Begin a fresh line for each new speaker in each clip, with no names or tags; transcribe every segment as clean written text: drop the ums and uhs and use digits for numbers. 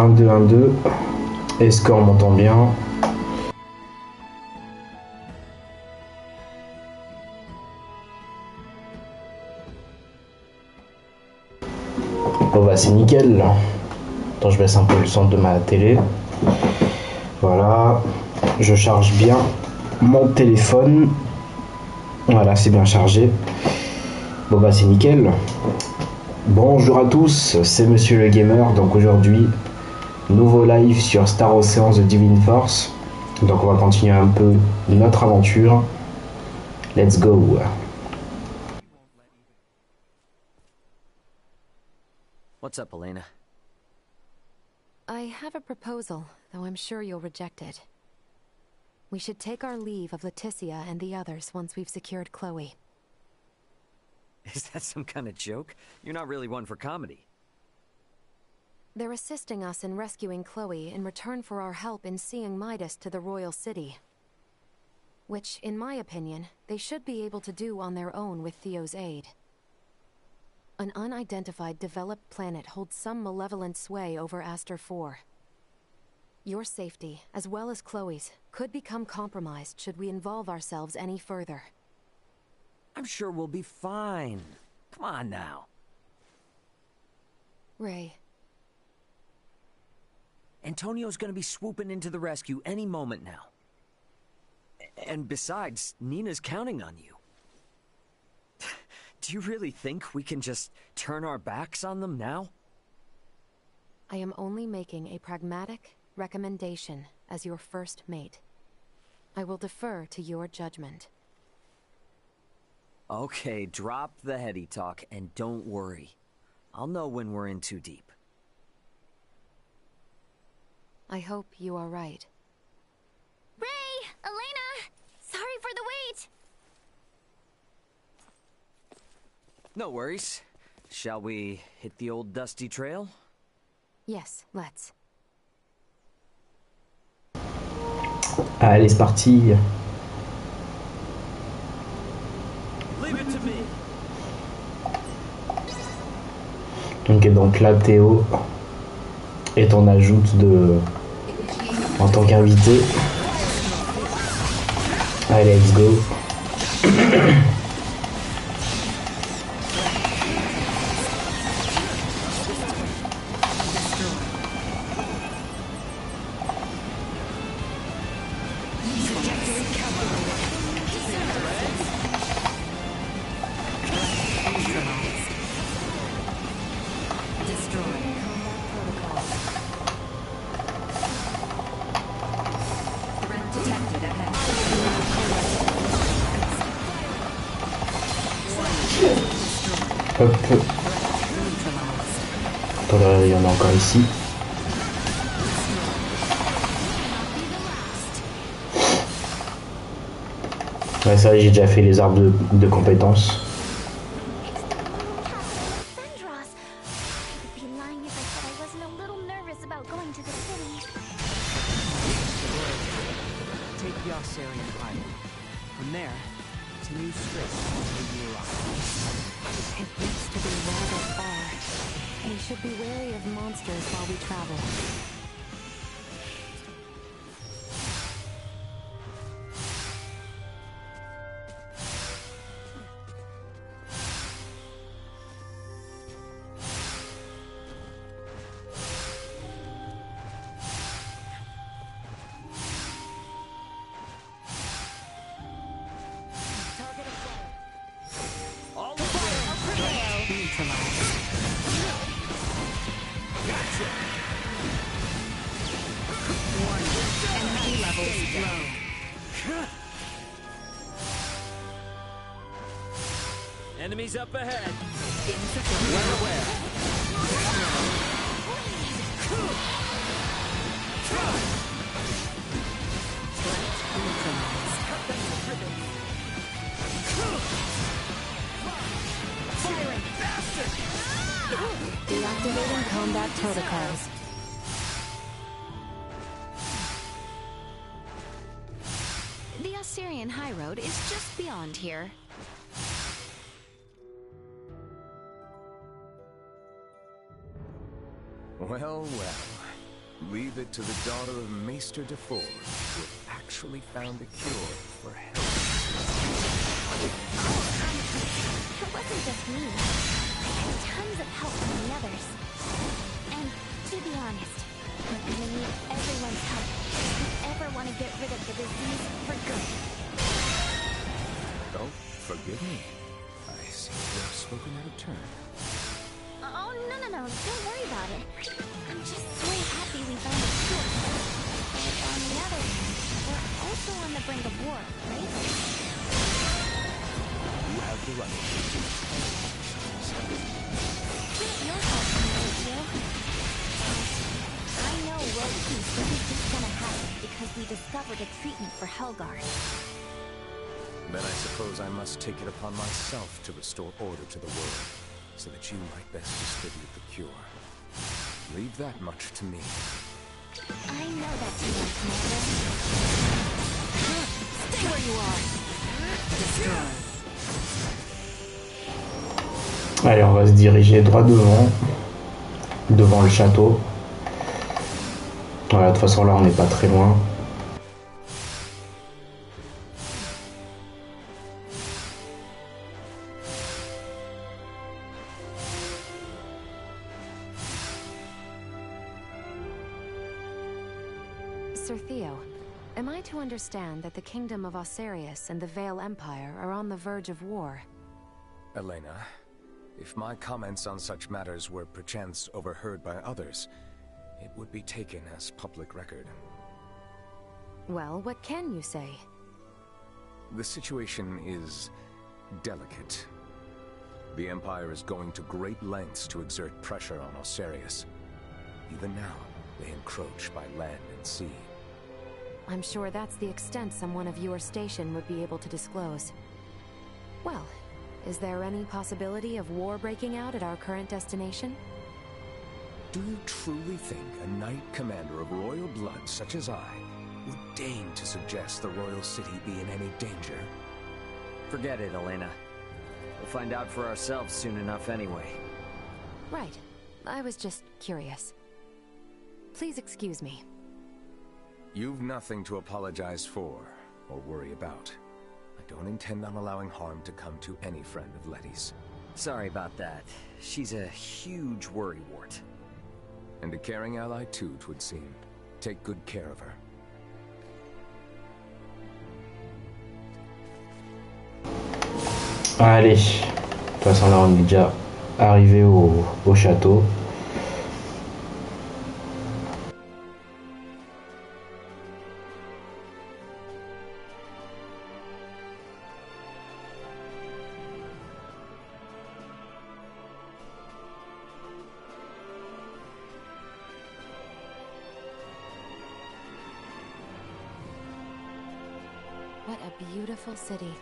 1, 2, 1, 2. Est-ce qu'on m'entend bien? Bon bah c'est nickel. Attends, je baisse un peu le son de ma télé. Voilà. Je charge bien mon téléphone. Voilà, c'est bien chargé. Bon bah c'est nickel. Bonjour à tous, c'est Monsieur le Gamer. Donc aujourd'hui, nouveau live sur Star Ocean The Divine Force. Donc on va continuer un peu notre aventure. Let's go.
What's up, Elena?
I have a proposal, though I'm sure you'll reject it. We should take our leave of Leticia and the others once we've secured Chloe.
Is that some kind of joke? You're not really one for comedy.
They're assisting us in rescuing Chloe in return for our help in seeing Midas to the Royal City. Which, in my opinion, they should be able to do on their own with Theo's aid. An unidentified developed planet holds some malevolent sway over Aster 4. Your safety, as well as Chloe's, could become compromised should we involve ourselves any further.
I'm sure we'll be fine. Come on now.
Ray.
Antonio's gonna be swooping into the rescue any moment now. And besides, Nina's counting on you. Do you really think we can just turn our backs on them now?
I am only making a pragmatic recommendation as your first mate. I will defer to your judgment.
Okay, drop the heady talk and don't worry. I'll know when we're in too deep.
I hope you are right.
Ray! Elena! Sorry for the wait!
No worries. Shall we hit the old dusty trail?
Yes, let's.
Allez, c'est parti.
Leave it to me.
Ok, donc là, Théo est en ajoute en tant qu'invité. Allez, let's go. Hop. Attends, là, il y en a encore ici. Ouais, ça, j'ai déjà fait les arbres de compétences.
Sandros! I would be lying if I said I wasn't a little nervous about going to the city.
Take the Osirian Island. From there, continue straight to the rock.
It looks to be rather far. We should be wary of monsters while we travel.
Enemies up ahead. Well aware.
Deactivating combat protocols.
The Osirian High Road is just beyond here.
Well, well.
Leave it to the daughter of Maester de Forge, who have actually found a cure for health.
It wasn't just me. I had tons of help from the others. And to be honest, we're gonna need everyone's help if we ever want to get rid of the disease for good.
Oh, forgive me. I seem to have spoken out of turn.
Oh, no. Don't worry about it. I'm just so happy we found a cure. But on the other hand, we're also on the brink of war, right?
You have the right.
Get your help from Lucio. I know world peace isn't just gonna happen because we discovered a treatment for Helgard.
Then I suppose I must take it upon myself to restore order to the world, so that you might best distribute the cure. Leave that much to me.
I know that you are, Commander.
Stay where you are. Destroy.
Allez, on va se diriger droit devant le château. Voilà, de toute façon là on n'est pas très loin.
Sir Theo, am I to understand that the Kingdom of Osarius and the Vale Empire are on the verge of war?
Elena, if my comments on such matters were perchance overheard by others, it would be taken as public record.
Well, what can you say?
The situation is delicate. The Empire is going to great lengths to exert pressure on Osarius. Even now, they encroach by land and sea.
I'm sure that's the extent someone of your station would be able to disclose. Well, is there any possibility of war breaking out at our current destination?
Do you truly think a knight commander of royal blood such as I would deign to suggest the royal city be in any danger?
Forget it, Elena. We'll find out for ourselves soon enough anyway.
Right. I was just curious. Please excuse me.
You've nothing to apologize for or worry about. I don't intend on allowing harm to come to any friend of Letty's.
Sorry about that. She's a huge worrywart.
And a caring ally too, 'twould seem. Take good care of her.
Allez, de toute façon là on est déjà arrivé au château.
What a beautiful city.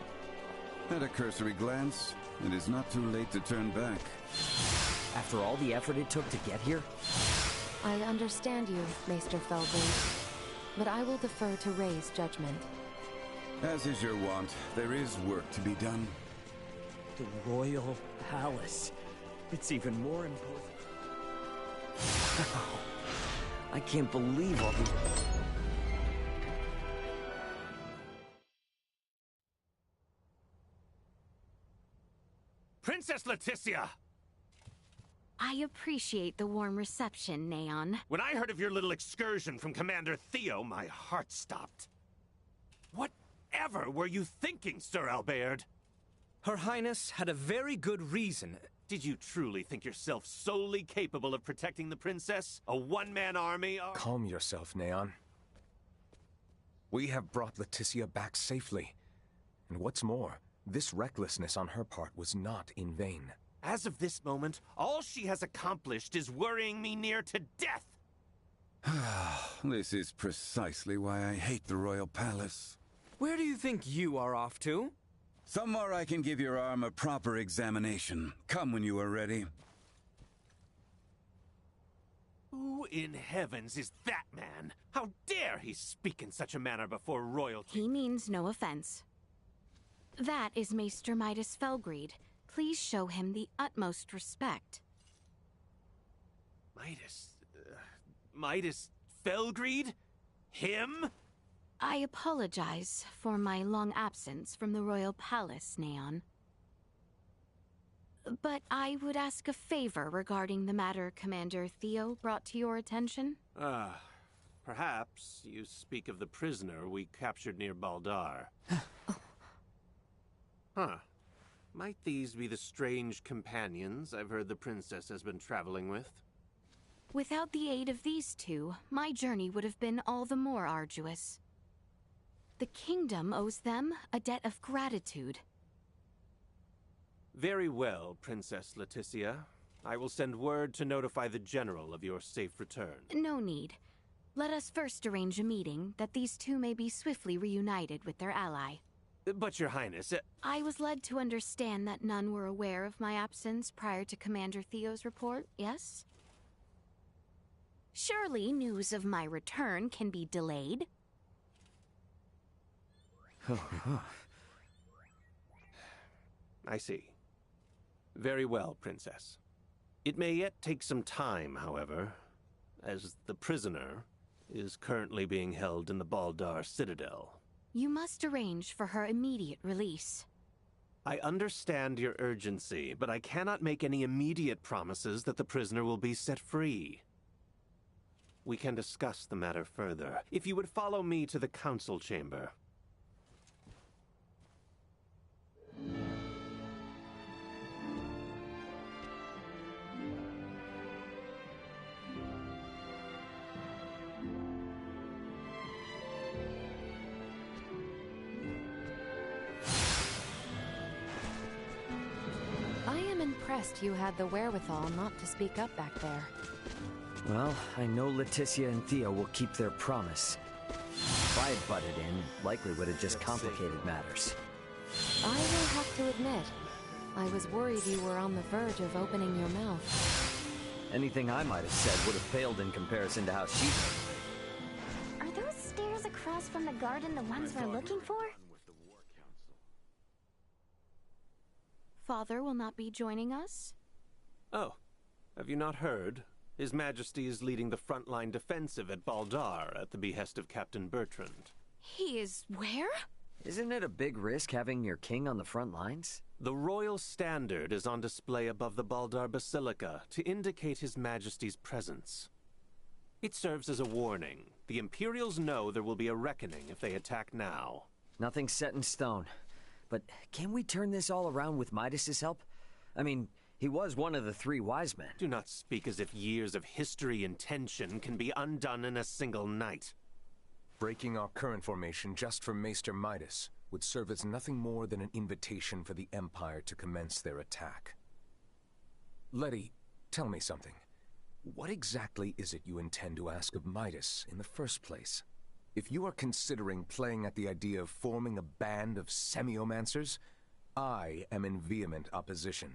At a cursory glance, it is not too late to turn back.
After all the effort it took to get here?
I understand you, Maester Felgren, but I will defer to Ray's judgment.
As is your wont, there is work to be done.
The Royal Palace. It's even more important. Wow. I can't believe all these...
Princess Leticia!
I appreciate the warm reception, Neon.
When I heard of your little excursion from Commander Theo, my heart stopped. Whatever were you thinking, Sir Albert?
Her Highness had a very good reason.
Did you truly think yourself solely capable of protecting the princess? A one-man army?
Calm yourself, Neon. We have brought Leticia back safely. And what's more, this recklessness on her part was not in vain.
As of this moment, all she has accomplished is worrying me near to death!
This is precisely why I hate the Royal Palace.
Where do you think you are off to?
Somewhere I can give your arm a proper examination. Come when you are ready.
Who in heavens is that man? How dare he speak in such a manner before royalty?
He means no offense. That is Maester Midas Felgreed. Please show him the utmost respect.
Midas Felgreed? Him?
I apologize for my long absence from the Royal Palace, Neon. But I would ask a favor regarding the matter Commander Theo brought to your attention.
Perhaps you speak of the prisoner we captured near Baldar. Huh. Might these be the strange companions I've heard the princess has been traveling with?
Without the aid of these two, my journey would have been all the more arduous. The kingdom owes them a debt of gratitude.
Very well, Princess Leticia. I will send word to notify the General of your safe return.
No need. Let us first arrange a meeting that these two may be swiftly reunited with their ally.
But, Your Highness,
I was led to understand that none were aware of my absence prior to Commander Theo's report, yes? Surely news of my return can be delayed.
I see. Very well, Princess. It may yet take some time, however, as the prisoner is currently being held in the Baldar Citadel.
You must arrange for her immediate release.
I understand your urgency, but I cannot make any immediate promises that the prisoner will be set free. We can discuss the matter further, if you would follow me to the council chamber.
Impressed you had the wherewithal not to speak up back there.
Well, I know Leticia and Theo will keep their promise. If I had butted in, likely would have just complicated matters.
I will have to admit, I was worried you were on the verge of opening your mouth.
Anything I might have said would have failed in comparison to how she did.
Are those stairs across from the garden the ones we're looking for?
Father will not be joining us?
Oh, have you not heard? His Majesty is leading the frontline defensive at Baldar at the behest of Captain Bertrand.
He is where?
Isn't it a big risk having your king on the front lines?
The royal standard is on display above the Baldar Basilica to indicate His Majesty's presence. It serves as a warning. The Imperials know there will be a reckoning if they attack now.
Nothing's set in stone. But can we turn this all around with Midas's help? I mean, he was one of the three wise men.
Do not speak as if years of history and tension can be undone in a single night.
Breaking our current formation just for Maester Midas would serve as nothing more than an invitation for the Empire to commence their attack. Letty, tell me something. What exactly is it you intend to ask of Midas in the first place? If you are considering playing at the idea of forming a band of semiomancers, I am in vehement opposition.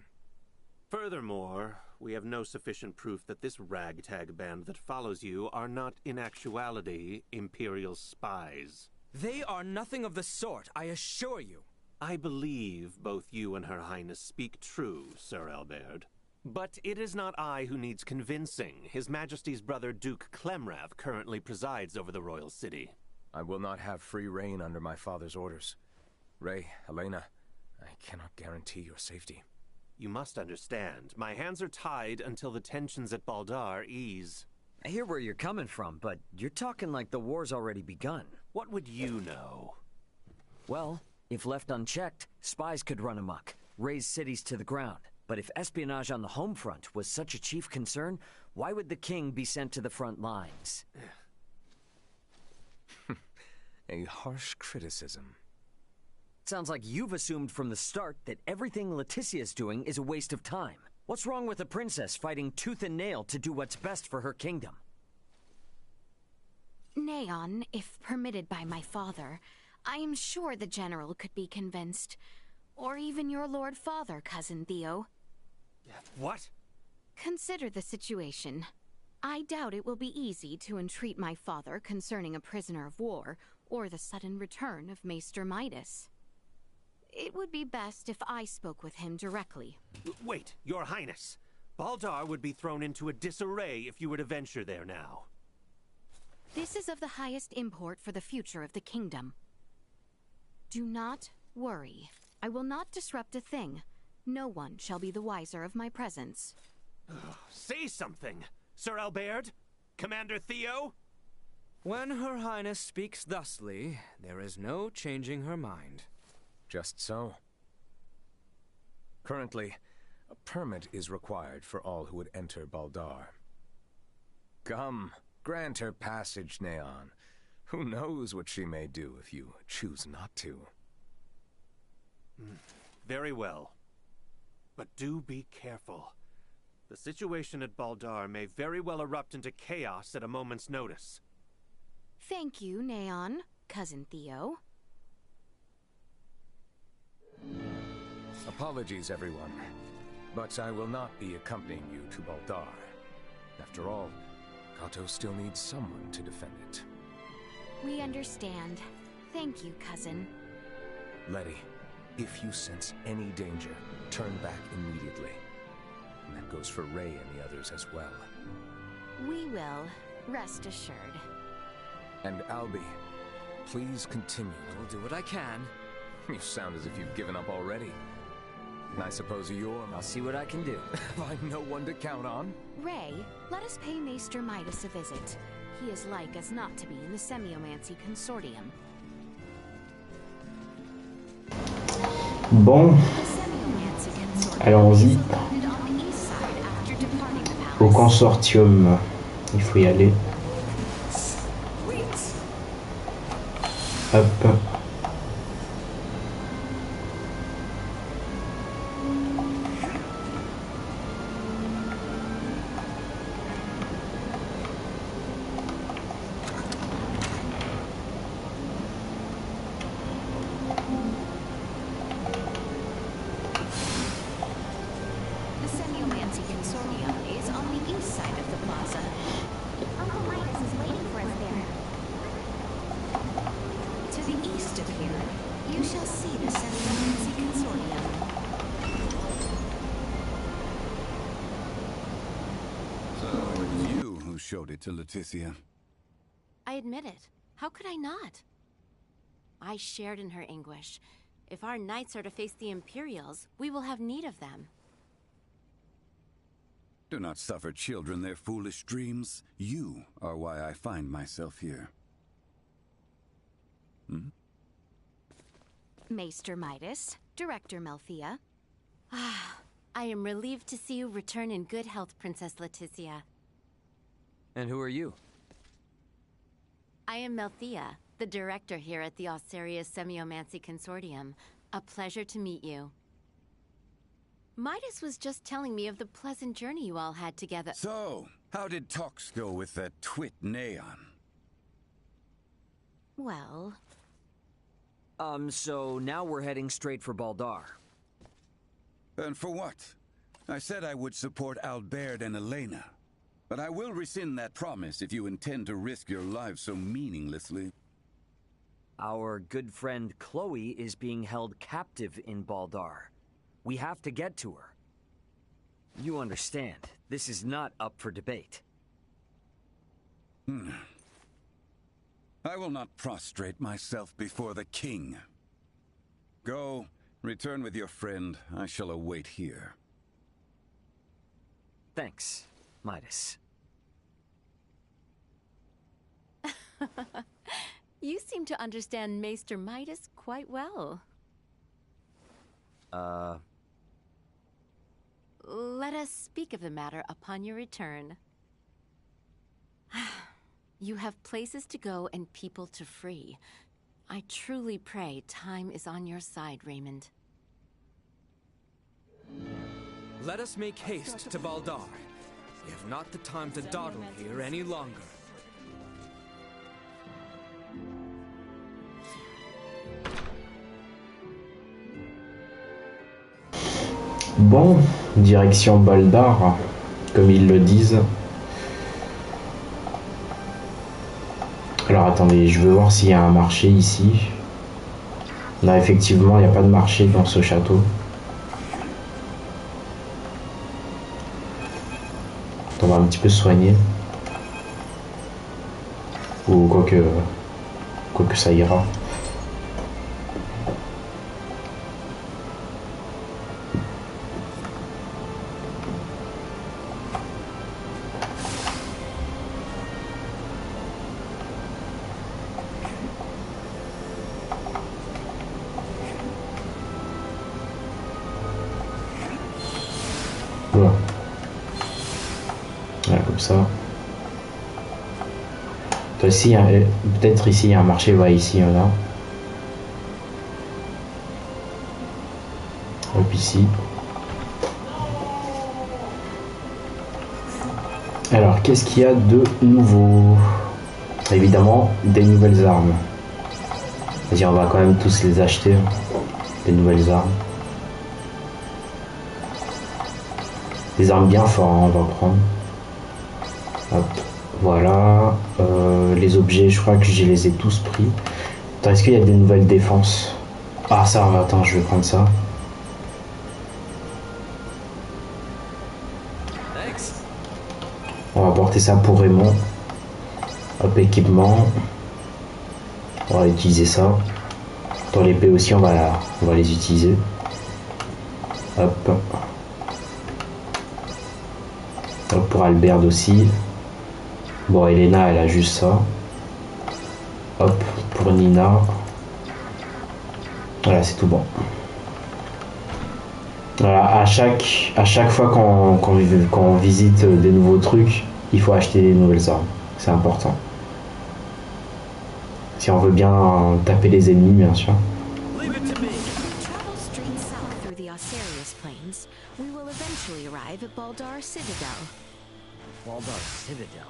Furthermore, we have no sufficient proof that this ragtag band that follows you are not in actuality Imperial spies.
They are nothing of the sort, I assure you.
I believe both you and Her Highness speak true, Sir Albert. But it is not I who needs convincing. His Majesty's brother Duke Clemrath currently presides over the royal city.
I will not have free reign under my father's orders. Ray, Helena, I cannot guarantee your safety.
You must understand, my hands are tied until the tensions at Baldar ease.
I hear where you're coming from, but you're talking like the war's already begun.
What would you know?
Well, if left unchecked, spies could run amok, raze cities to the ground. But if espionage on the home front was such a chief concern, why would the king be sent to the front lines?
A harsh criticism.
Sounds like you've assumed from the start that everything Leticia's doing is a waste of time. What's wrong with a princess fighting tooth and nail to do what's best for her kingdom?
Neon, if permitted by my father, I am sure the general could be convinced. Or even your Lord Father, Cousin Theo.
What?
Consider the situation. I doubt it will be easy to entreat my father concerning a prisoner of war, or the sudden return of Maester Midas. It would be best if I spoke with him directly.
Wait, Your Highness. Baldar would be thrown into a disarray if you were to venture there now.
This is of the highest import for the future of the kingdom. Do not worry. I will not disrupt a thing. No one shall be the wiser of my presence.
Say something, Sir Albert? Commander Theo?
When Her Highness speaks thusly, there is no changing her mind.
Just so. Currently, a permit is required for all who would enter Baldar. Come, grant her passage, Neon. Who knows what she may do if you choose not to.
Very well. But do be careful. The situation at Baldar may very well erupt into chaos at a moment's notice.
Thank you, Neon, Cousin Theo.
Apologies, everyone. But I will not be accompanying you to Baldar. After all, Kato still needs someone to defend it.
We understand. Thank you, Cousin.
Letty, if you sense any danger, turn back immediately. And that goes for Ray and the others as well.
We will. Rest assured.
And Albie, please continue.
I will do what I can.
You sound as if you've given up already. And I suppose you're...
I'll see what I can do.
I'm no one to count on.
Ray, let us pay Maester Midas a visit. He is like as not to be in the Semiomancy Consortium.
Bon, allons-y. Au consortium, il faut y aller. Hop.
Showed it to Leticia.
I admit it. How could I not? I shared in her anguish. If our knights are to face the Imperials, we will have need of them.
Do not suffer children their foolish dreams. You are why I find myself here.
Maester Midas, Director Melthea.
I am relieved to see you return in good health, Princess Leticia.
And who are you?
I am Melthea, the director here at the Osarius Semiomancy Consortium. A pleasure to meet you. Midas was just telling me of the pleasant journey you all had together.
So, how did talks go with that twit Neon?
Well...
So now we're heading straight for Baldar.
And for what? I said I would support Albert and Elena. But I will rescind that promise if you intend to risk your lives so meaninglessly.
Our good friend Chloe is being held captive in Baldar. We have to get to her. You understand, this is not up for debate.
I will not prostrate myself before the king. Go, return with your friend. I shall await here.
Thanks, Midas.
You seem to understand Maester Midas quite well. Let us speak of the matter upon your return. You have places to go and people to free. I truly pray time is on your side, Raymond.
Let us make haste to Baldar. We have not the time to dawdle here any longer.
Bon, direction Baldar, comme ils le disent. Alors attendez, je veux voir s'il y a un marché ici. Non, effectivement, il n'y a pas de marché dans ce château. On va un petit peu se soigner. Ou quoique ça ira. Voilà. Voilà, comme ça. Ici, peut-être ici il y a un marché, ouais, ici il y en a. Hop, ici. Alors, qu'est-ce qu'il y a de nouveau? Évidemment, des nouvelles armes. Vas-y, on va quand même tous les acheter. Des nouvelles armes. Des armes bien fortes, hein, on va prendre. Hop, voilà. Les objets, je crois que je les ai tous pris. Attends, est-ce qu'il y a des nouvelles défenses? Ah, ça, attends, je vais prendre ça. On va porter ça pour Raymond. Hop, équipement. On va utiliser ça. Dans l'épée aussi, on va les utiliser. Hop. Hop, pour Albert aussi. Bon, Elena, elle a juste ça. Hop, pour Nina. Voilà, c'est tout bon. Voilà, à chaque fois qu'on visite des nouveaux trucs, il faut acheter des nouvelles armes. C'est important. Si on veut bien taper les ennemis, bien sûr.
Travel straight south through the Osarius Plains. We will eventually arrive at Baldar Citadel.
Baldar Citadel.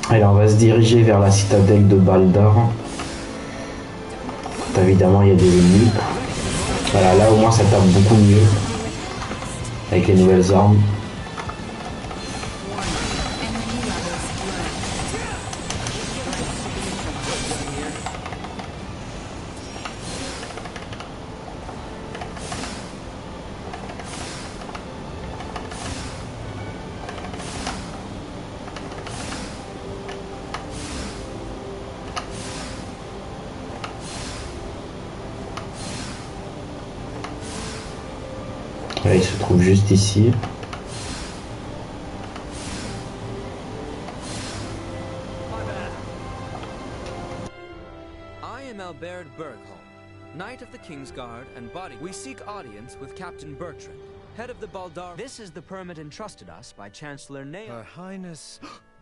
Allez, on va se diriger vers la citadelle de Baldar. Évidemment, il y a des ennemis. Voilà, là au moins ça tape beaucoup mieux. Avec les nouvelles armes. Là, il se trouve juste ici.
I am Albert Bergholm, Knight of the Kingsguard and body. We seek audience with Captain Bertrand, head of the Baldar. This is the permit entrusted us by Chancellor Nael.
Her Highness,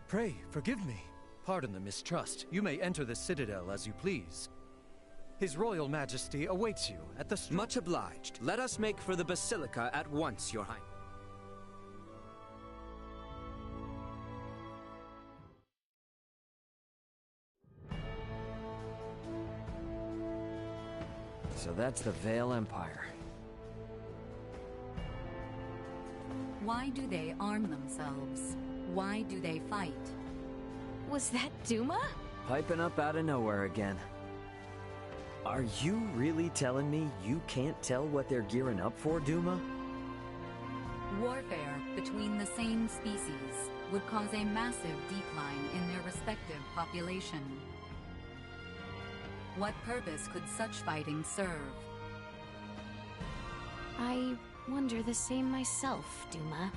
pray forgive me. Pardon the mistrust. You may enter the citadel as you please. His Royal Majesty awaits you at the...
Much obliged. Let us make for the Basilica at once, Your Highness.
So that's the Vale Empire.
Why do they arm themselves? Why do they fight?
Was that Duma?
Piping up out of nowhere again. Are you really telling me you can't tell what they're gearing up for, Duma?
Warfare between the same species would cause a massive decline in their respective population. What purpose could such fighting serve?
I wonder the same myself, Duma.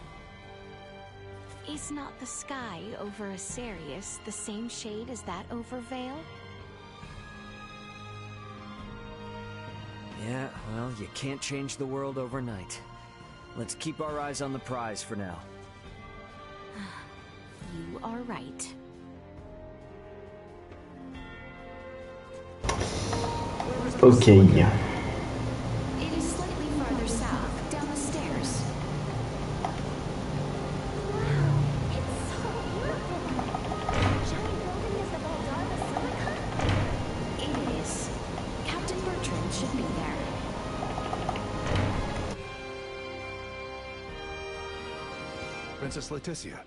Is not the sky over Asarius the same shade as that over Vale?
Yeah, well, you can't change the world overnight. Let's keep our eyes on the prize for now.
You are right.
Ok.
It is slightly farther south, down the stairs.
Wow, it's so beautiful. That giant building is the Baldar Basilica?
It is.
Princess Leticia.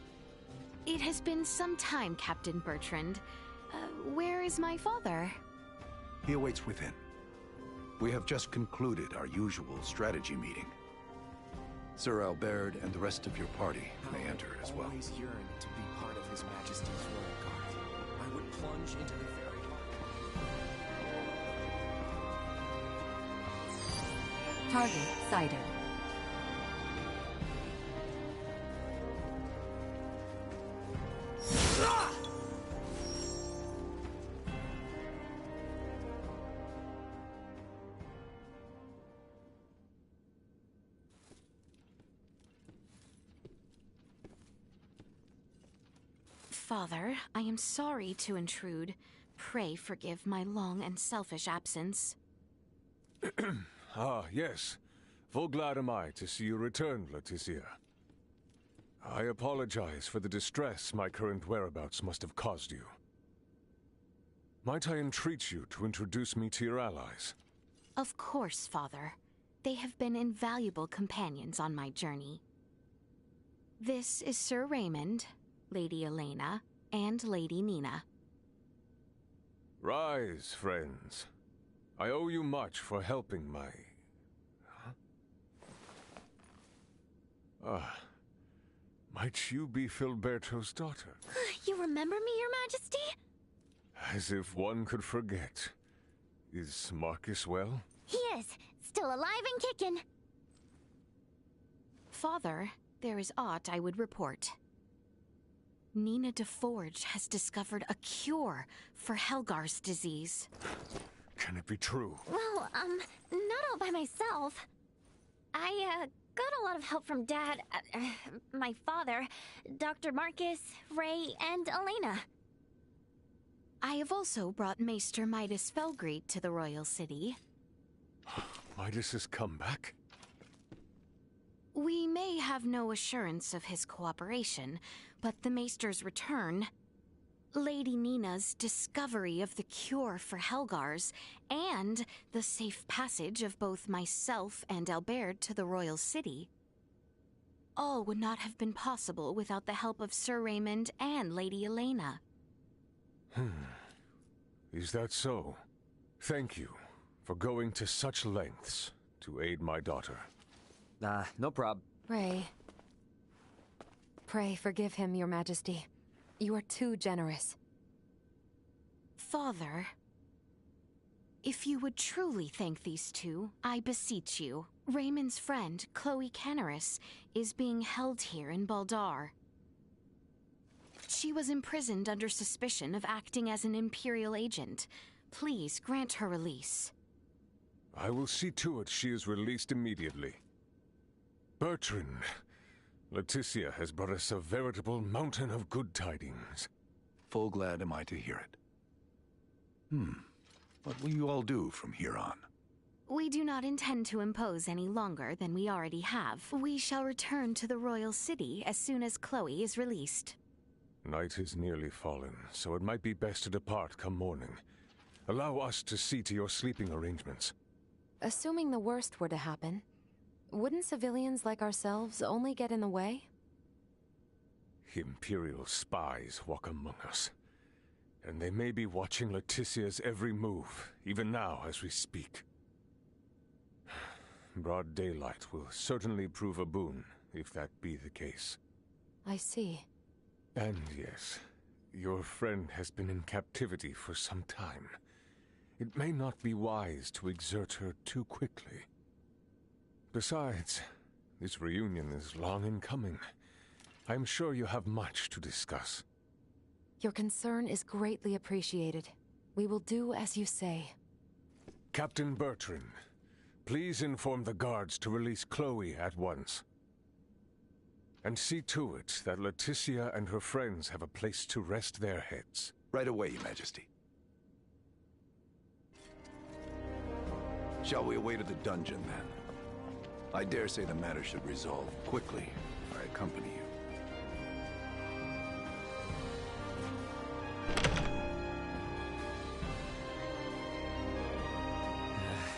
It has been some time, Captain Bertrand. Where is my father?
He awaits within. We have just concluded our usual strategy meeting. Sir Albert and the rest of your party may enter as well.
I always yearned to be part of His Majesty's royal guard. I would plunge into the very heart.
Target sighted.
Father, I am sorry to intrude. Pray forgive my long and selfish absence.
Ah, yes. Full glad am I to see you return, Leticia. I apologize for the distress my current whereabouts must have caused you. Might I entreat you to introduce me to your allies?
Of course, Father. They have been invaluable companions on my journey. This is Sir Raymond, Lady Elena, and Lady Nina.
Rise, friends. I owe you much for helping my... might you be Filberto's daughter?
You remember me, Your Majesty?
As if one could forget. Is Marcus well?
He is. Still alive and kicking.
Father, there is aught I would report. Nina DeForge has discovered a cure for Helgar's disease.
Can it be true?
Well, not all by myself. I, got a lot of help from Dad, my father, Dr. Marcus, Ray, and Elena.
I have also brought Maester Midas Felgreed to the Royal City.
Midas has come back?
We may have no assurance of his cooperation, but the Maester's return, Lady Nina's discovery of the cure for Helgar's, and the safe passage of both myself and Albert to the Royal City, all would not have been possible without the help of Sir Raymond and Lady Elena.
Is that so? Thank you for going to such lengths to aid my daughter.
No prob.
Ray. Pray forgive him, Your Majesty. You are too generous.
Father, if you would truly thank these two, I beseech you. Raymond's friend, Chloe Canaris, is being held here in Baldar. She was imprisoned under suspicion of acting as an Imperial agent. Please grant her release.
I will see to it she is released immediately. Bertrand, Leticia has brought us a veritable mountain of good tidings.
Full glad am I to hear it. What will you all do from here on?
We do not intend to impose any longer than we already have. We shall return to the Royal City as soon as Chloe is released.
Night is nearly fallen, so it might be best to depart come morning. Allow us to see to your sleeping arrangements.
Assuming the worst were to happen, wouldn't civilians like ourselves only get in the way?
Imperial spies walk among us. And they may be watching Leticia's every move, even now as we speak. Broad daylight will certainly prove a boon, if that be the case.
I see.
And yes, your friend has been in captivity for some time. It may not be wise to exert her too quickly. Besides, this reunion is long in coming. I'm sure you have much to discuss.
Your concern is greatly appreciated. We will do as you say.
Captain Bertrand, please inform the guards to release Chloe at once. And see to it that Leticia and her friends have a place to rest their heads.
Right away, Your Majesty. Shall we away to the dungeon, then? I dare say the matter should resolve quickly if I accompany you.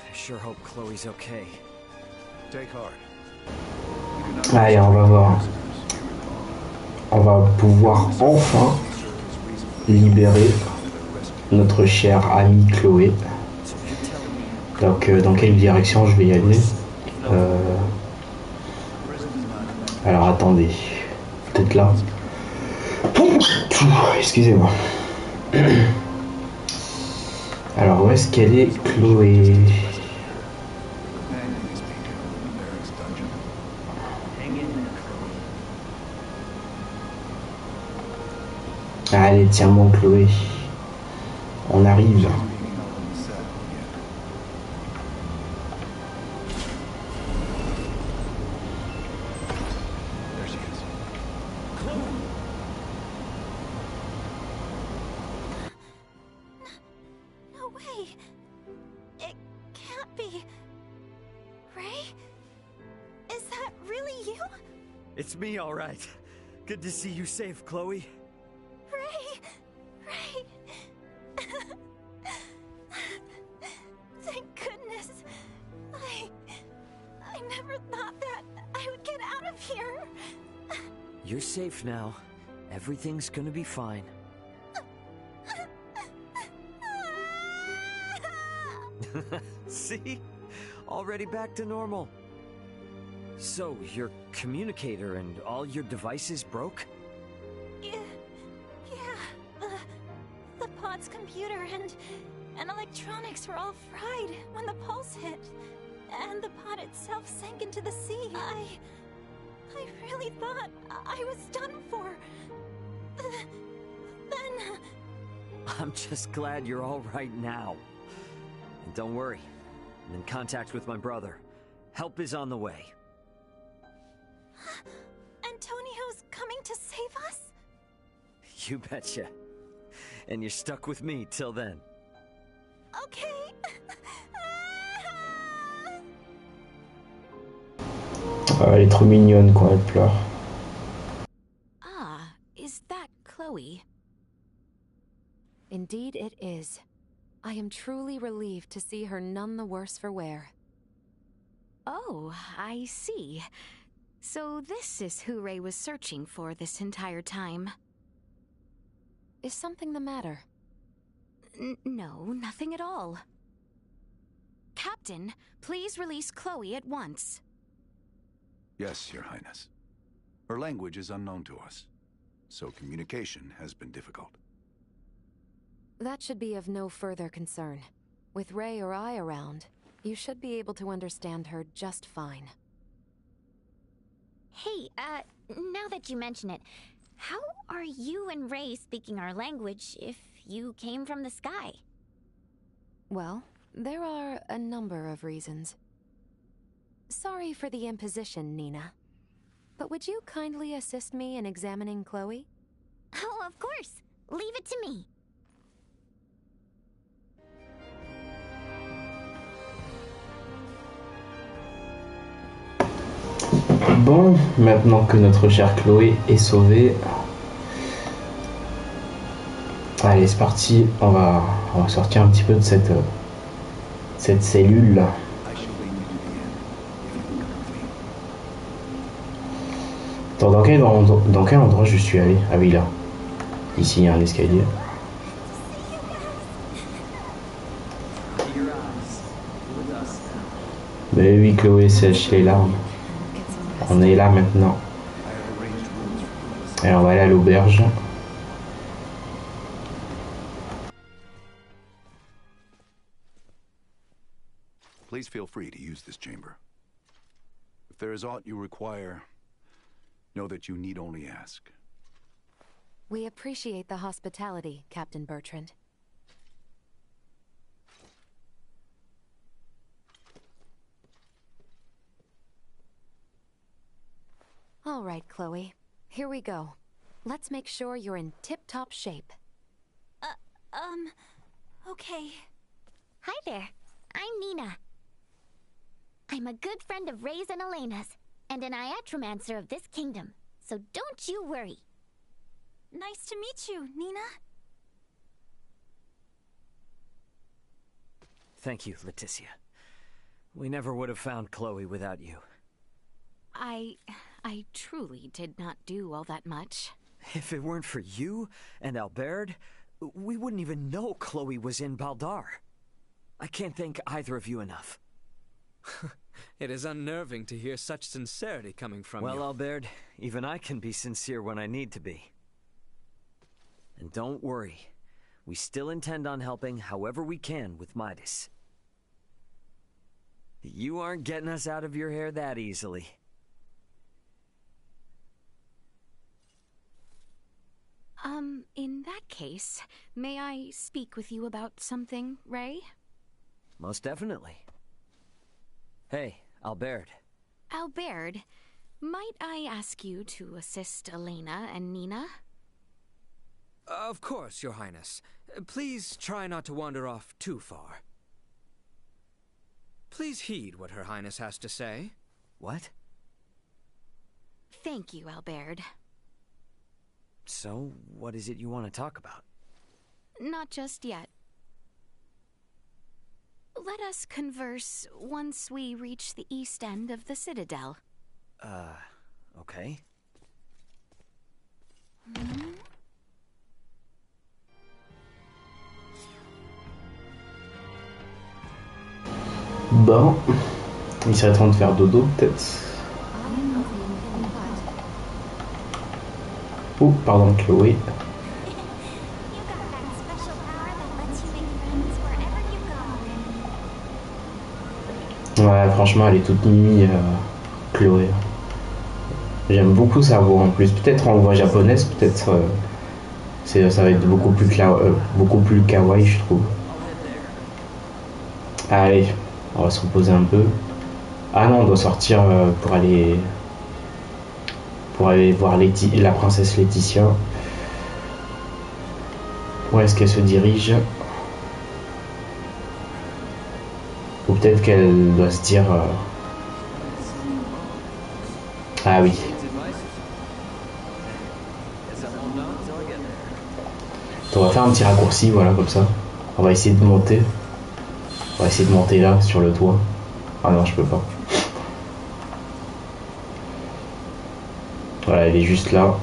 I sure hope Chloe's okay.
Take heart.
Allez, on va voir. on va pouvoir enfin libérer notre chère amie Chloé. Donc dans quelle direction je vais y aller? Alors attendez, peut-être là. Excusez-moi. Alors où est-ce qu'elle est, Chloé? Allez, tiens mon Chloé. On arrive.
No way. It can't be. Ray? Is that really you?
It's me, all right. Good to see you safe, Chloe.
Ray! Ray! Thank goodness. I never thought that I would get out of here.
You're safe now. Everything's gonna be fine. See? Already back to normal. So, your communicator and all your devices broke?
Yeah, the pod's computer and electronics were all fried when the pulse hit. And the pod itself sank into the sea. I really thought I was done for. Then...
I'm just glad you're all right now. And don't worry, I'm in contact with my brother. Help is on the way.
Antonio's coming to save us?
You betcha. And you're stuck with me till then.
Okay.
Elle est trop mignonne quand elle pleure.
Ah, is that Chloe?
Indeed it is. I am truly relieved to see her none the worse for wear.
Oh, I see. So this is who Ray was searching for this entire time.
Is something the matter?
No, nothing at all. Captain, please release Chloe at once.
Yes, Your Highness. Her language is unknown to us, so communication has been difficult.
That should be of no further concern. With Ray or I around, you should be able to understand her just fine.
Hey, now that you mention it, how are you and Ray speaking our language if you came from the sky?
Well, there are a number of reasons. Sorry for the imposition, Nina. But would you kindly assist me in examining Chloe?
Oh, of course. Leave it to me.
Bon, maintenant que notre chère Chloé est sauvée, allez c'est parti, on va sortir un petit peu de cette cellule là. Attends, dans quel endroit je suis allé? Ah oui là, ici il y a un escalier. Mais oui Chloé sèche les larmes. On est là maintenant. Et on va aller à l'auberge.
Please feel free to use this chamber. If there is aught you require, know that you need only ask.
We appreciate the hospitality, Captain Bertrand. All right, Chloe. Here we go. Let's make sure you're in tip-top shape.
Okay.
Hi there. I'm Nina. I'm a good friend of Ray's and Elena's, and an iatromancer of this kingdom, so don't you worry.
Nice to meet you, Nina.
Thank you, Leticia. We never would have found Chloe without you.
I truly did not do all that much.
If it weren't for you and Albert, we wouldn't even know Chloe was in Baldar. I can't thank either of you enough.
It is unnerving to hear such sincerity coming from you.
Well, Albert, even I can be sincere when I need to be. And don't worry, we still intend on helping however we can with Midas. You aren't getting us out of your hair that easily.
In that case, may I speak with you about something, Ray?
Most definitely. Hey, Albert.
Albert, might I ask you to assist Elena and Nina?
Of course, Your Highness. Please try not to wander off too far. Please heed what Her Highness has to say.
What?
Thank you, Albert.
So, what is it you want to talk about?
Not just yet. Let us converse once we reach the east end of the Citadel.
Okay.
Bon, il serait temps de faire dodo peut-être. Oh, pardon, Chloé. Ouais, franchement, elle est toute mimi, Chloé. J'aime beaucoup sa voix en plus. Peut-être en voix japonaise, peut-être ça va être beaucoup plus kawaii, je trouve. Allez, on va se reposer un peu. Ah non, on doit sortir pour aller voir la princesse Laetitia. Où est-ce qu'elle se dirige? Ou peut-être qu'elle doit se dire... Ah oui. On va faire un petit raccourci, voilà, comme ça. On va essayer de monter. On va essayer de monter là, sur le toit. Ah non, je peux pas. Voilà, elle est juste là.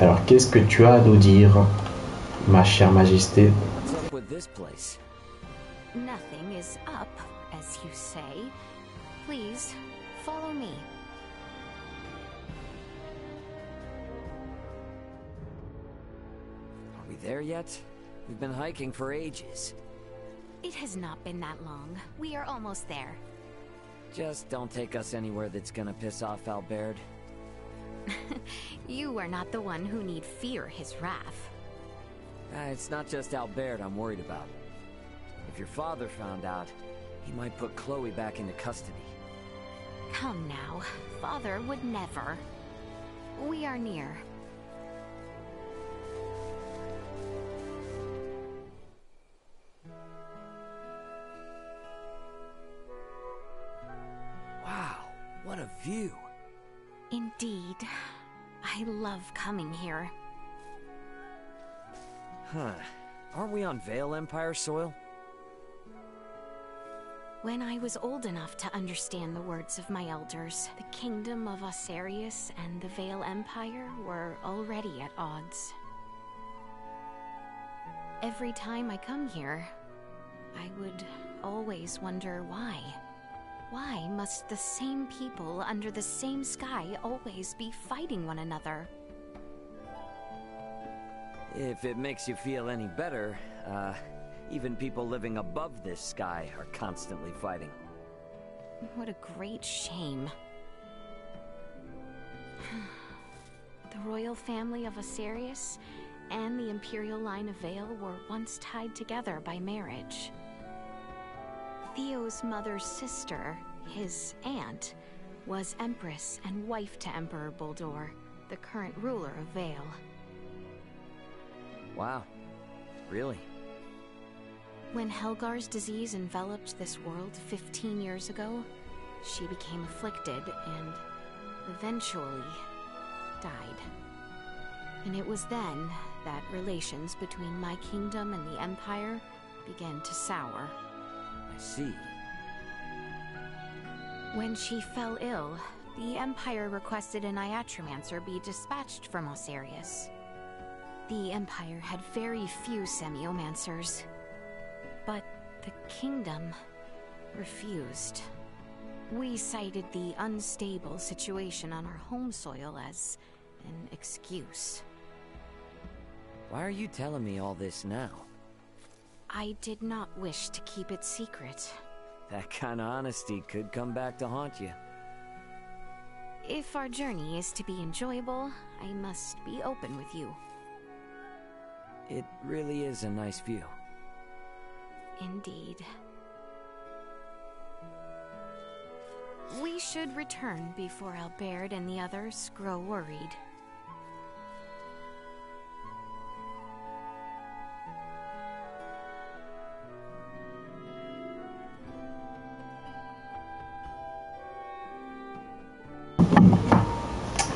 Alors, qu'est-ce que tu as à nous dire, ma chère majesté?
Nothing is up, as you say. Please, follow me.
Are we there yet? We've been hiking for ages.
It has not been that long. We are almost there.
Just don't take us anywhere that's gonna piss off Albert.
You are not the one who need fear his wrath.
It's not just Albert I'm worried about. If your father found out, he might put Chloe back into custody.
Come now, father would never. We are near.
Wow, what a view.
Indeed. I love coming here.
Huh. Aren't we on Vale Empire soil?
When I was old enough to understand the words of my elders, the kingdom of Osarius and the Vale Empire were already at odds. Every time I come here, I would always wonder why. Why must the same people under the same sky always be fighting one another?
If it makes you feel any better, even people living above this sky are constantly fighting.
What a great shame. The royal family of Osarius and the imperial line of Vale were once tied together by marriage. Theo's mother's sister, his aunt, was Empress and wife to Emperor Boldor, the current ruler of Vale.
Wow. Really?
When Helgar's disease enveloped this world 15 years ago, she became afflicted and eventually died. And it was then that relations between my kingdom and the Empire began to sour.
I see.
When she fell ill, the Empire requested an Iatromancer be dispatched from Osarius. The Empire had very few Semiomancers, but the Kingdom refused. We cited the unstable situation on our home soil as an excuse.
Why are you telling me all this now?
I did not wish to keep it secret.
That kind of honesty could come back to haunt you.
If our journey is to be enjoyable, I must be open with you.
It really is a nice view.
Indeed. We should return before Albert and the others grow worried.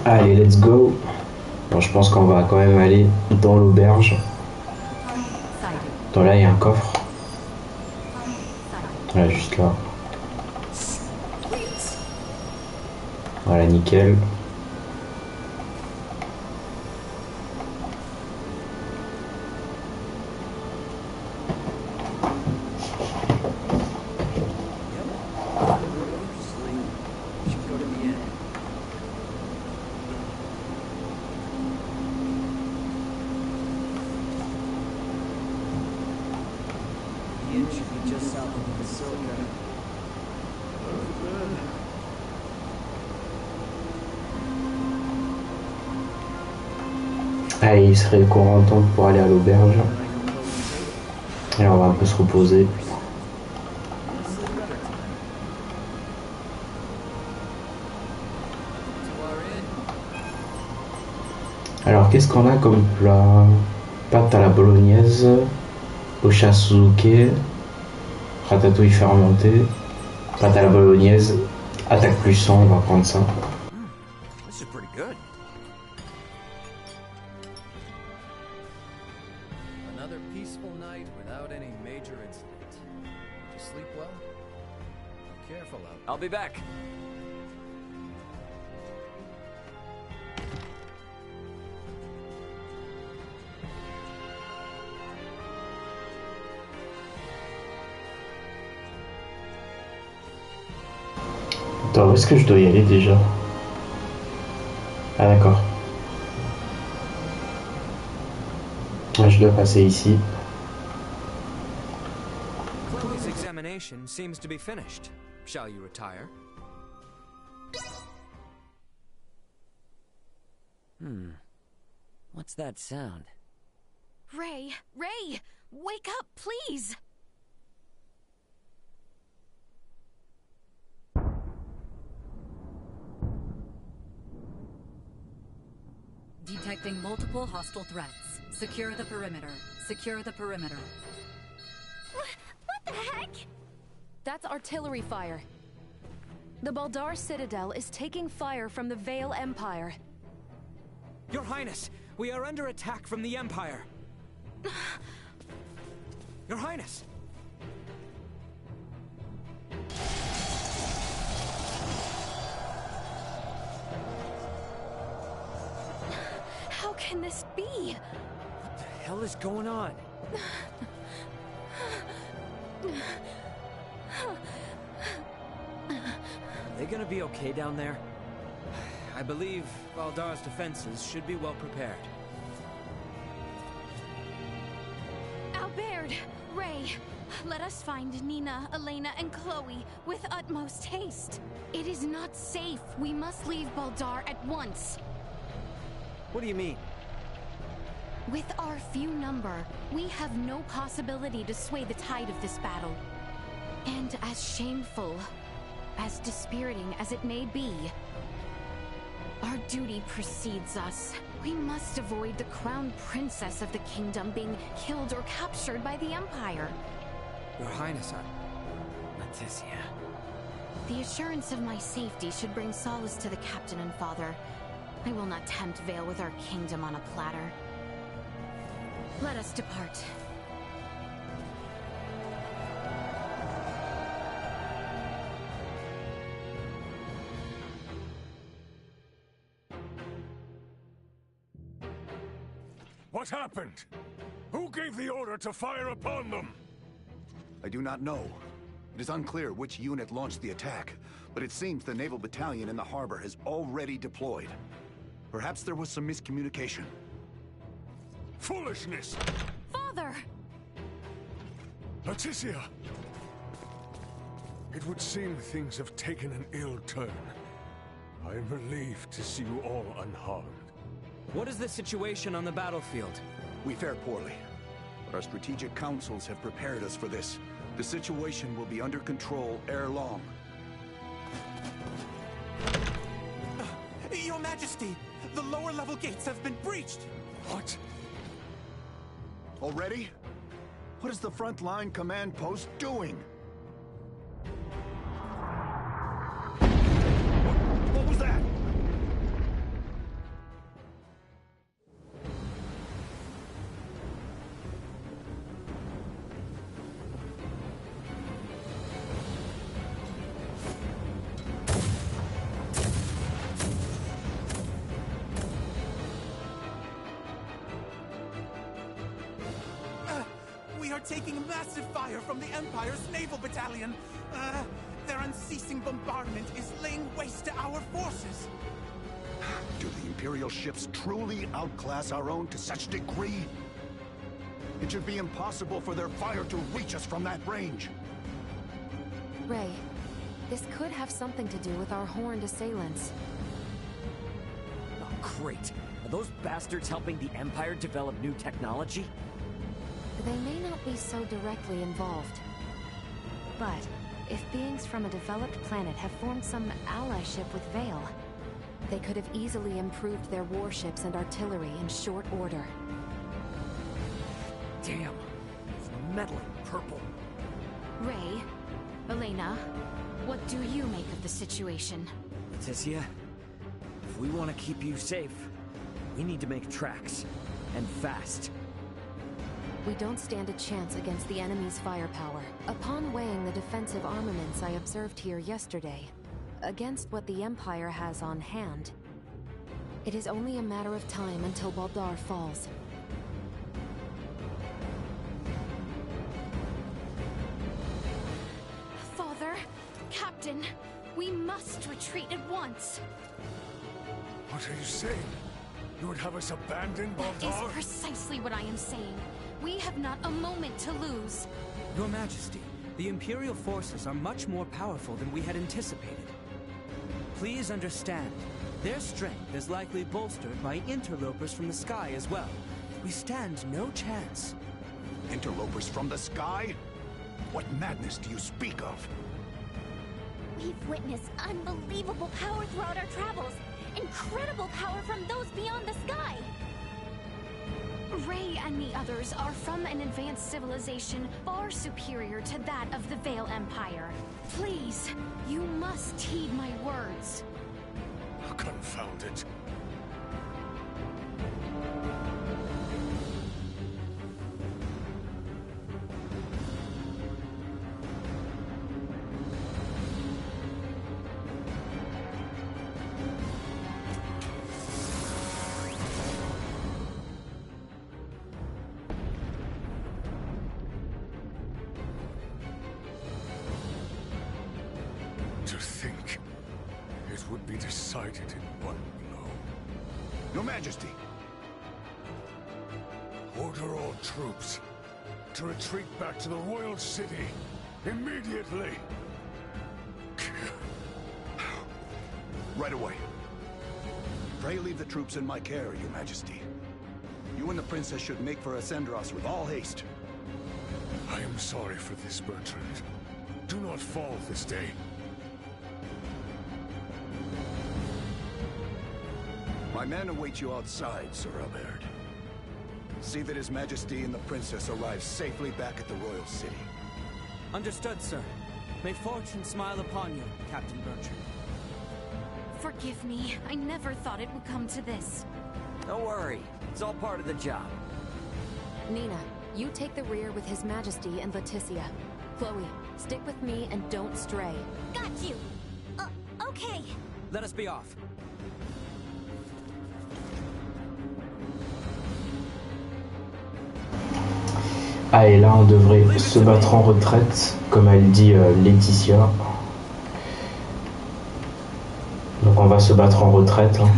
Allez, let's go. Bon, je pense qu'on va quand même aller dans l'auberge. Attends, là, il y a un coffre. Voilà, juste là. Voilà, nickel. Allez, il serait courant temps pour aller à l'auberge. Et on va un peu se reposer. Alors, qu'est-ce qu'on a comme plat? Pâte à la bolognaise, ochazuke, ratatouille fermentée, pâte à la bolognaise, attaque plus 100, on va prendre ça.
This is pretty good.
Another peaceful night without any major incident. Did you sleep well? Be careful out there.
I'll be back.
Attends, où est-ce que je dois y aller déjà? Ah d'accord. Je dois passer ici.
Chloe's examination seems to be finished. Shall you retire?
What's that sound?
Ray! Ray! Wake up, please!
Detecting multiple hostile threats. Secure the perimeter. Secure the perimeter.
What the heck?
That's artillery fire. The Baldar Citadel is taking fire from the Vale Empire.
Your Highness, we are under attack from the Empire. Your Highness!
How can this be?
What the hell is going on? Are they gonna be okay down there?
I believe Baldar's defenses should be well prepared.
Albert! Ray! Let us find Nina, Elena, and Chloe with utmost haste. It is not safe. We must leave Baldar at once.
What do you mean?
With our few number, we have no possibility to sway the tide of this battle. And as shameful, as dispiriting as it may be, our duty precedes us. We must avoid the crown princess of the kingdom being killed or captured by the Empire.
Your Highness,
Leticia.
The assurance of my safety should bring solace to the captain and father. I will not tempt Vale with our kingdom on a platter. Let us depart.
What happened? Who gave the order to fire upon them?
I do not know. It is unclear which unit launched the attack, but it seems the naval battalion in the harbor has already deployed. Perhaps there was some miscommunication.
Foolishness!
Father!
Leticia! It would seem things have taken an ill turn. I am relieved to see you all unharmed.
What is the situation on the battlefield?
We fare poorly, but our strategic councils have prepared us for this. The situation will be under control ere long.
Your Majesty, the lower level gates have been breached!
What?
Already? What is the front line command post doing? What was that?
We are taking massive fire from the Empire's naval battalion. Their unceasing bombardment is laying waste to our forces.
Do the Imperial ships truly outclass our own to such degree? It should be impossible for their fire to reach us from that range.
Ray, this could have something to do with our horned assailants.
Oh, great. Are those bastards helping the Empire develop new technology?
They may not be so directly involved. But if beings from a developed planet have formed some allyship with Vale, they could have easily improved their warships and artillery in short order.
Damn. It's meddling purple.
Ray, Elena, what do you make of the situation?
Leticia, if we want to keep you safe, we need to make tracks. And fast.
We don't stand a chance against the enemy's firepower. Upon weighing the defensive armaments I observed here yesterday, against what the Empire has on hand, it is only a matter of time until Baldar falls.
Father, Captain, we must retreat at once.
What are you saying? You would have us abandon Baldar?
That is precisely what I am saying. We have not a moment to lose.
Your Majesty, the Imperial forces are much more powerful than we had anticipated. Please understand, their strength is likely bolstered by interlopers from the sky as well. We stand no chance.
Interlopers from the sky? What madness do you speak of?
We've witnessed unbelievable power throughout our travels. Incredible power from those beyond the sky.
Ray and the others are from an advanced civilization far superior to that of the Vale Empire. Please, you must heed my words.
Confound it. To think it would be decided in one blow.
Your Majesty!
Order all troops to retreat back to the Royal City immediately.
Right away. Pray leave the troops in my care, Your Majesty. You and the Princess should make for Ascendros with all haste.
I am sorry for this, Bertrand. Do not fall this day.
My men await you outside, Sir Albert. See that His Majesty and the Princess arrive safely back at the Royal City.
Understood, sir. May fortune smile upon you, Captain Bertrand.
Forgive me. I never thought it would come to this.
Don't worry. It's all part of the job.
Nina, you take the rear with His Majesty and Leticia. Chloe, stick with me and don't stray.
Got you. Okay.
Let us be off.
Ah, et là on devrait se battre en retraite, comme elle dit Laetitia. Donc on va se battre en retraite. Hein.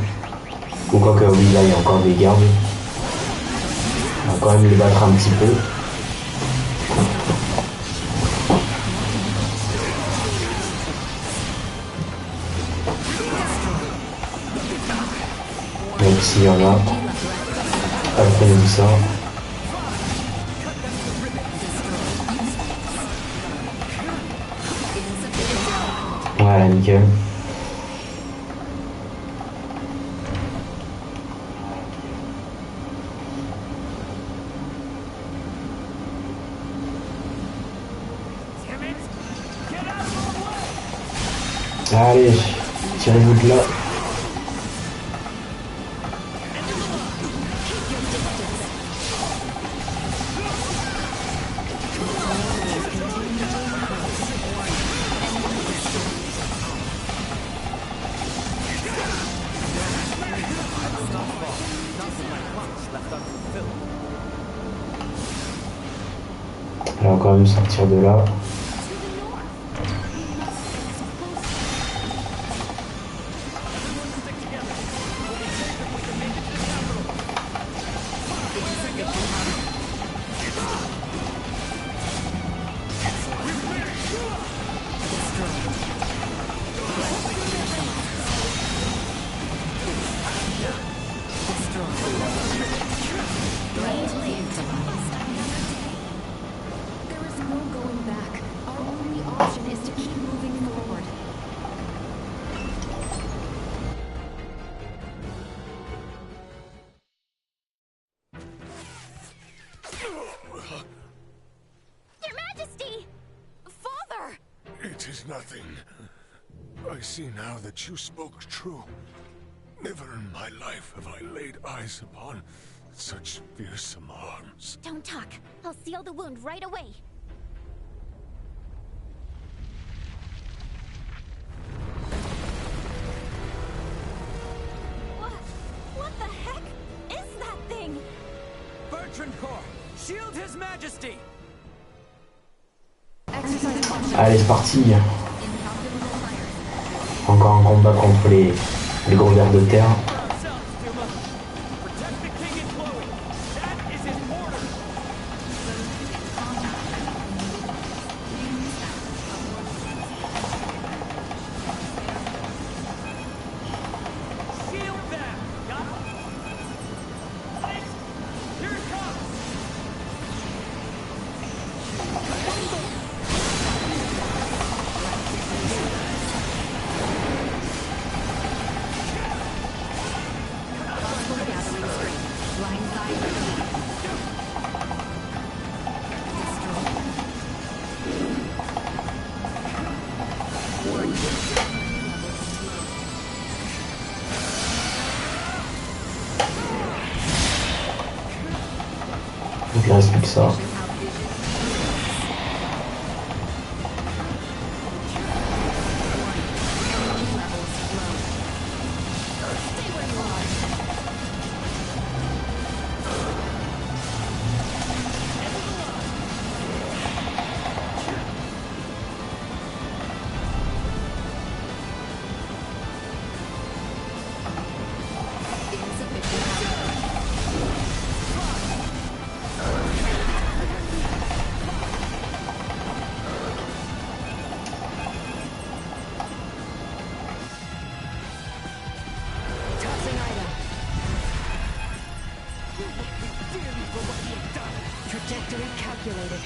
Ou quoi que oui, là il y a encore des gardes. On va quand même les battre un petit peu. Même s'il y en a. Après on dit ça. Voilà, nickel. Allez, tirez-vous de là. On va quand même sortir de là.
It is nothing. I see now that you spoke true. Never in my life have I laid eyes upon such fearsome arms.
Don't talk. I'll seal the wound right away.
What the heck is that thing?
Bertrand Corps, shield His Majesty!
Allez, c'est parti. Encore un combat contre les gros vers de terre. Donc il reste plus que ça.
Trajectory calculated.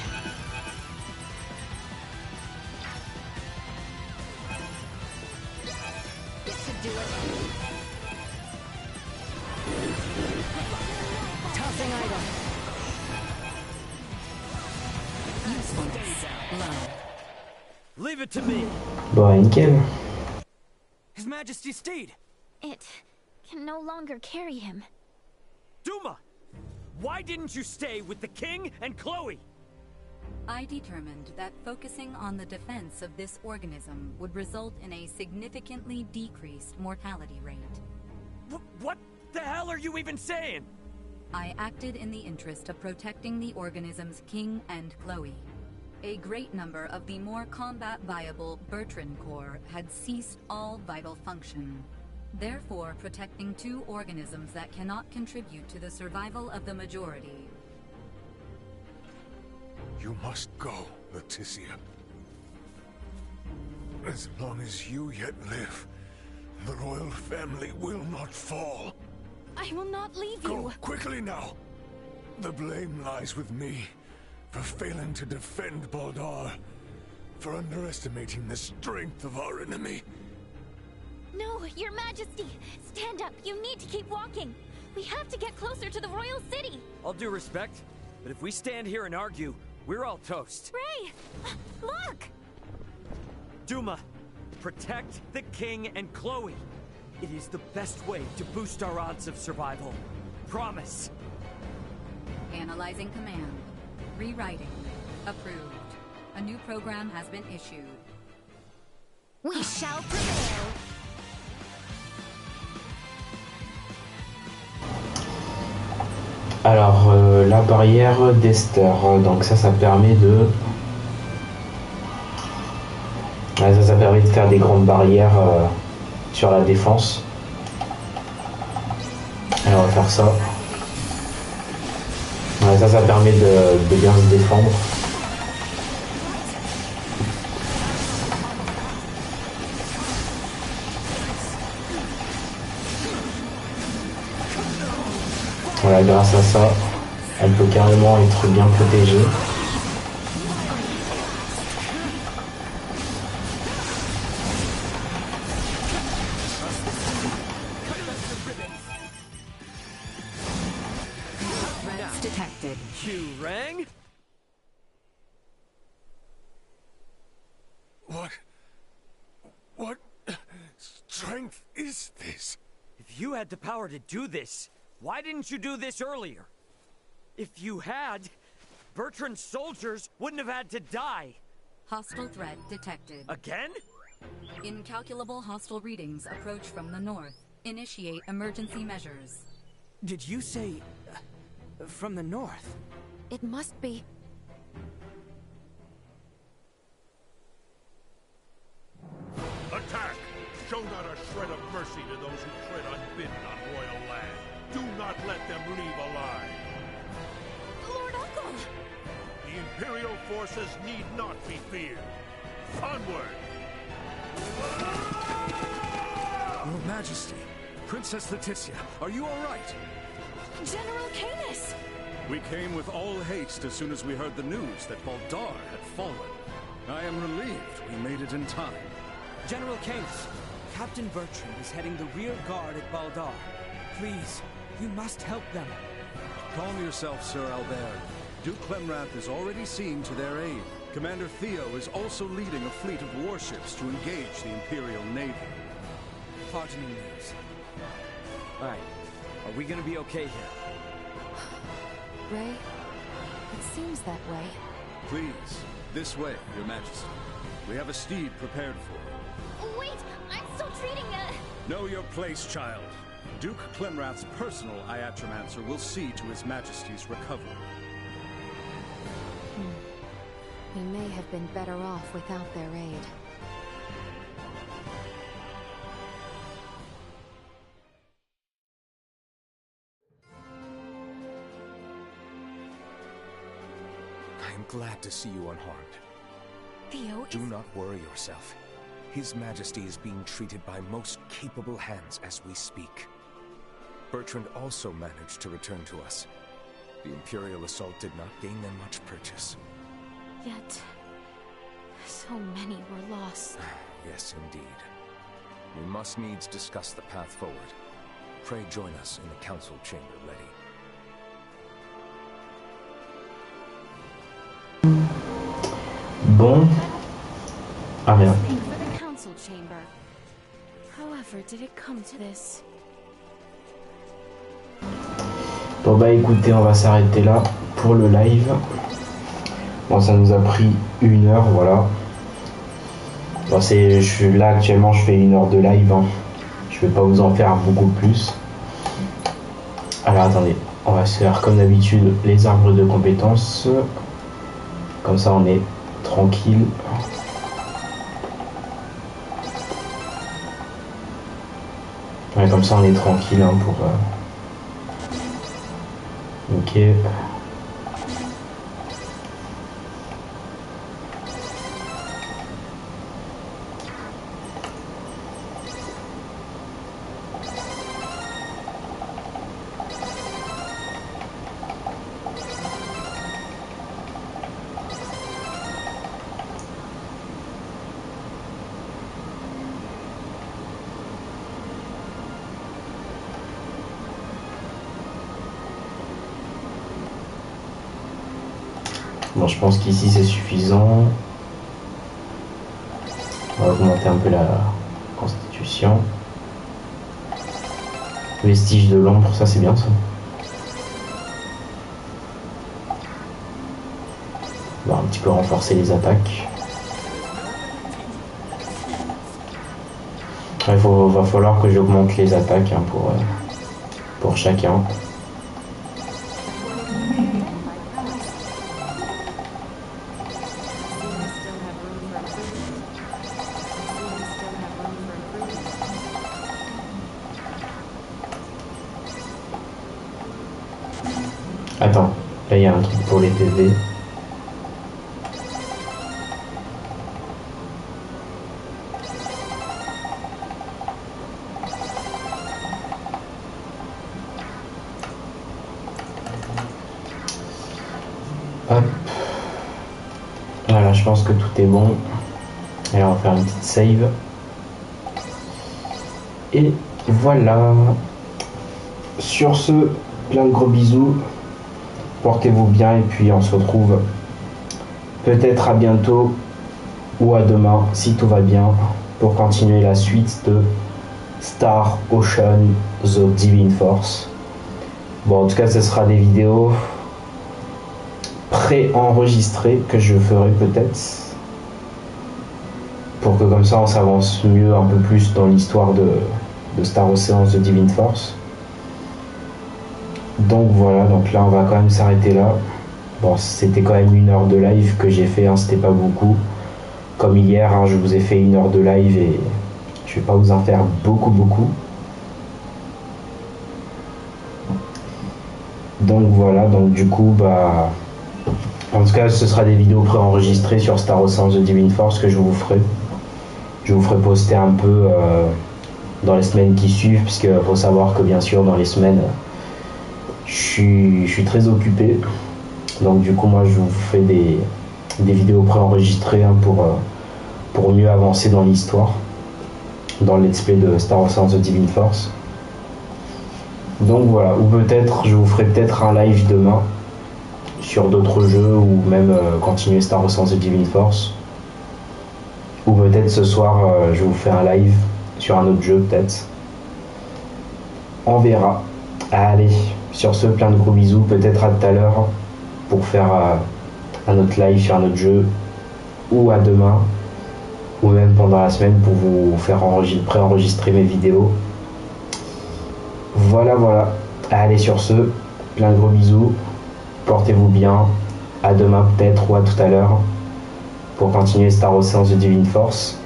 This should do it. Tossing item.
Usefulness. Low. Leave it to me.
Bon, nickel.
His Majesty's steed.
It can no longer carry him.
Duma! Why didn't you stay with the king and Chloe?
I determined that focusing on the defense of this organism would result in a significantly decreased mortality rate.
What the hell are you even saying?
I acted in the interest of protecting the organism's king and Chloe. A great number of the more combat-viable Bertrand Corps had ceased all vital function. Therefore, protecting two organisms that cannot contribute to the survival of the majority.
You must go, Leticia. As long as you yet live, the royal family will not fall.
I will not leave you.
Go quickly now. The blame lies with me for failing to defend Baldar, for underestimating the strength of our enemy.
No, Your Majesty! Stand up! You need to keep walking! We have to get closer to the royal city!
All due respect, but if we stand here and argue, we're all toast.
Ray! Look!
Duma, protect the king and Chloe. It is the best way to boost our odds of survival. Promise.
Analyzing command. Rewriting. Approved. A new program has been issued.
We shall prevail!
Alors, la barrière d'Esther, donc ça permet de... Ouais, ça permet de faire des grandes barrières sur la défense. Et on va faire ça. Ouais, ça permet de bien se défendre. Voilà, grâce à ça, on peut carrément être bien protégé.
Detected.
You rang?
What strength is this?
If you had the power to do this, why didn't you do this earlier? If you had, Bertrand's soldiers wouldn't have had to die.
Hostile threat detected.
Again?
Incalculable hostile readings approach from the north. Initiate emergency measures.
Did you say... from the north?
It must be...
Attack! Show not a shred of mercy to those who tread unbidden on royal land. Do not let them leave alive.
Lord Uncle!
The Imperial forces need not be feared. Onward!
Your Majesty, Princess Leticia, are you all right?
General Canis!
We came with all haste as soon as we heard the news that Baldar had fallen. I am relieved we made it in time.
General Canis, Captain Bertrand is heading the rear guard at Baldar. Please, you must help them.
Calm yourself, Sir Albert. Duke Clemrath is already seen to their aid. Commander Theo is also leading a fleet of warships to engage the Imperial Navy.
Heartening news.
Alright, are we gonna be okay here?
Ray, it seems that way.
Please, this way, Your Majesty. We have a steed prepared for you.
Wait! I'm still treating
Know your place, child. Duke Clemrath's personal Iatromancer will see to His Majesty's recovery.
We may have been better off without their aid.
I am glad to see you unharmed.
Theo
Do not worry yourself. His Majesty is being treated by most capable hands as we speak. Bertrand also managed to return to us. The Imperial assault did not gain them much purchase.
Yet, so many were lost.
Yes, indeed. We must needs discuss the path forward. Pray join us in the council chamber, Letty.
Bon. Ah merde.
For the council chamber. However, did it come to this?
Bon bah écoutez, on va s'arrêter là pour le live. Bon, ça nous a pris 1 heure, voilà. Bon, là actuellement je fais 1 heure de live, hein. Je vais pas vous en faire beaucoup plus. Alors attendez, on va se faire comme d'habitude les arbres de compétences. Comme ça on est tranquille. Ouais, comme ça on est tranquille hein, pour... Ok. Bon, je pense qu'ici c'est suffisant. On va augmenter un peu la constitution. Vestige de l'ombre, ça c'est bien ça. On va un petit peu renforcer les attaques. Il va falloir que j'augmente les attaques hein, pour chacun. Attends, là il y a un truc pour les PV. Hop. Voilà, je pense que tout est bon. Et là on va faire une petite save. Et voilà. Sur ce, plein de gros bisous. Portez-vous bien et puis on se retrouve peut-être à bientôt ou à demain si tout va bien pour continuer la suite de Star Ocean The Divine Force. Bon, en tout cas ce sera des vidéos pré-enregistrées que je ferai peut-être pour que comme ça on s'avance mieux un peu plus dans l'histoire de Star Ocean The Divine Force. Donc voilà, donc là on va quand même s'arrêter là. Bon, c'était quand même 1 heure de live que j'ai fait, hein, c'était pas beaucoup. Comme hier, hein, je vous ai fait 1 heure de live et je vais pas vous en faire beaucoup. Donc voilà, donc du coup, bah... En tout cas, ce sera des vidéos préenregistrées sur Star Ocean The Divine Force que je vous ferai. Je vous ferai poster un peu dans les semaines qui suivent, puisque faut savoir que bien sûr, dans les semaines... Je suis très occupé, donc du coup moi je vous fais des vidéos préenregistrées hein, pour mieux avancer dans l'histoire, dans le let's play de Star Ocean The Divine Force. Donc voilà, ou peut-être je vous ferai peut-être un live demain sur d'autres jeux ou même continuer Star Ocean The Divine Force, ou peut-être ce soir je vous fais un live sur un autre jeu peut-être. On verra. Allez, sur ce, plein de gros bisous, peut-être à tout à l'heure pour faire un autre live sur un autre jeu, ou à demain, ou même pendant la semaine pour vous faire préenregistrer mes vidéos. Voilà. Allez, sur ce, plein de gros bisous, portez-vous bien, à demain peut-être ou à tout à l'heure pour continuer Star Ocean The Divine Force.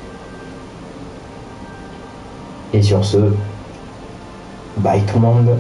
Et sur ce, bye tout le monde.